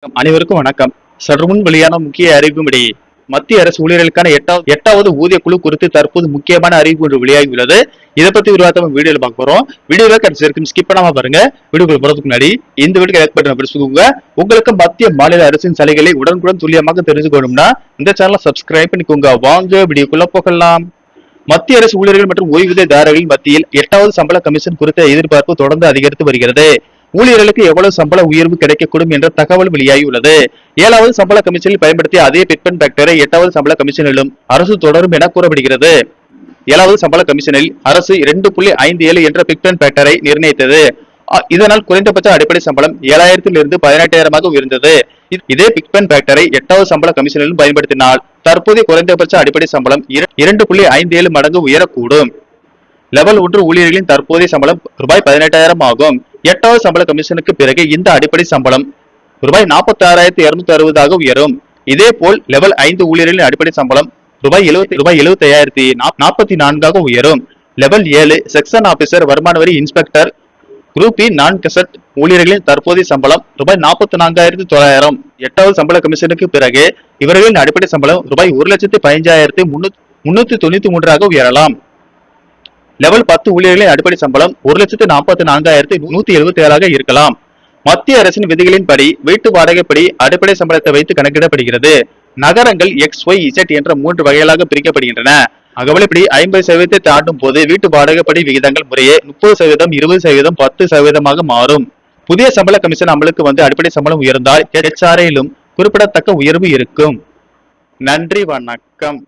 அனைவருக்கும் வணக்கம். சற்று முன் வெளியான முக்கிய அறிவிப்பும்படி மத்திய அரசு ஊழியர்களுக்கான எட்டாவது ஊதிய குழு குறித்து தற்போது முக்கியமான அறிவிப்பு ஒன்று வெளியாகியுள்ளது. இதை பத்தி விரிவாக வீடியோல பார்க்க போறோம். வீடியோல கடைசி வரைக்கும் ஸ்கிப் பண்ணாம பாருங்க. வீடியோக்குள்ள போறதுக்கு முன்னாடி இந்த வீடியோ லைக் பட்டன் பிடிச்சுக்கோங்க. உங்களுக்கு மத்திய மாநில அரசின் சலுகைகளை உடனுக்குடன் துல்லியமாக தெரிஞ்சுக்கணும்னா இந்த சேனலை சப்ஸ்கிரைப் பண்ணிக்கோங்க. வாங்க வீடியோக்குள்ள போகலாம். மத்திய அரசு ஊழியர்கள் மற்றும் ஓய்வூதியதாரர்களின் மத்தியில் 8வது சம்பள கமிஷன் குறித்த எதிர்பார்ப்பு தொடர்ந்து அதிகரித்து வருகிறது. ஊழியர்களுக்கு எவ்வளவு சம்பள உயர்வு கிடைக்கக்கூடும் என்ற தகவல் வெளியாகியுள்ளது. 7வது சம்பள கமிஷனில் பயன்படுத்திய அதே பிட்மன் ஃபேக்டரை 8வது சம்பள கமிஷனிலும் அரசு தொடரும் என கூறப்படுகிறது. 7வது சம்பள கமிஷனில் அரசு 2.57 என்ற பிட்மன் ஃபேக்டரை நிர்ணயித்தது. இதனால் குறைந்தபட்ச அடிப்படை சம்பளம் 7,000 இருந்து 18,000 உயர்ந்தது. இதே பிட்மன் ஃபேக்டரை 8வது சம்பள கமிஷனிலும் பயன்படுத்தினால் தற்போதைய குறைந்தபட்ச அடிப்படை சம்பளம் 2.57 மடங்கு உயரக்கூடும். லெவல் 1 ஊழியர்களின் தற்போதைய சம்பளம் ரூபாய் 18,000 ஆகும். 8வது சம்பள கமிஷனுக்கு பிறகு இந்த அடிப்படை சம்பளம் ரூபாய் 46,260 உயரும். இதே போல் லெவல் 5 ஊழியர்களின் அடிப்படை சம்பளம் ரூபாய் 70,544 உயரும். லெவல் 7 செக்ஷன் ஆபீசர், வருமான வரி இன்ஸ்பெக்டர், குரூப் இ நான் கெசட் ஊழியர்களின் தற்போதைய சம்பளம் ரூபாய் 44,900. 8வது சம்பள கமிஷனுக்கு பிறகு இவர்களின் அடிப்படை சம்பளம் ரூபாய் 1,15,393 உயரலாம். லெவல் 10 ஊழியர்களின் அடிப்படை சம்பளம் 1,44,177 இருக்கலாம். மத்திய அரசின் விதிகளின்படி வீட்டு வாடகைப்படி அடிப்படை சம்பளத்தை வைத்து கணக்கிடப்படுகிறது. நகரங்கள் XYZ என்ற 3 வகைகளாக பிரிக்கப்படுகின்றன. அகவலைப்படி 50% தாண்டும் போது வீட்டு வாடகைப்படி விகிதங்கள் முறையே 30%, 20%, 10% மாறும். புதிய சம்பள கமிஷன் அமலுக்கு வந்து அடிப்படை சம்பளம் உயர்ந்தால் HRA-யிலும் குறிப்பிடத்தக்க உயர்வு இருக்கும். நன்றி, வணக்கம்.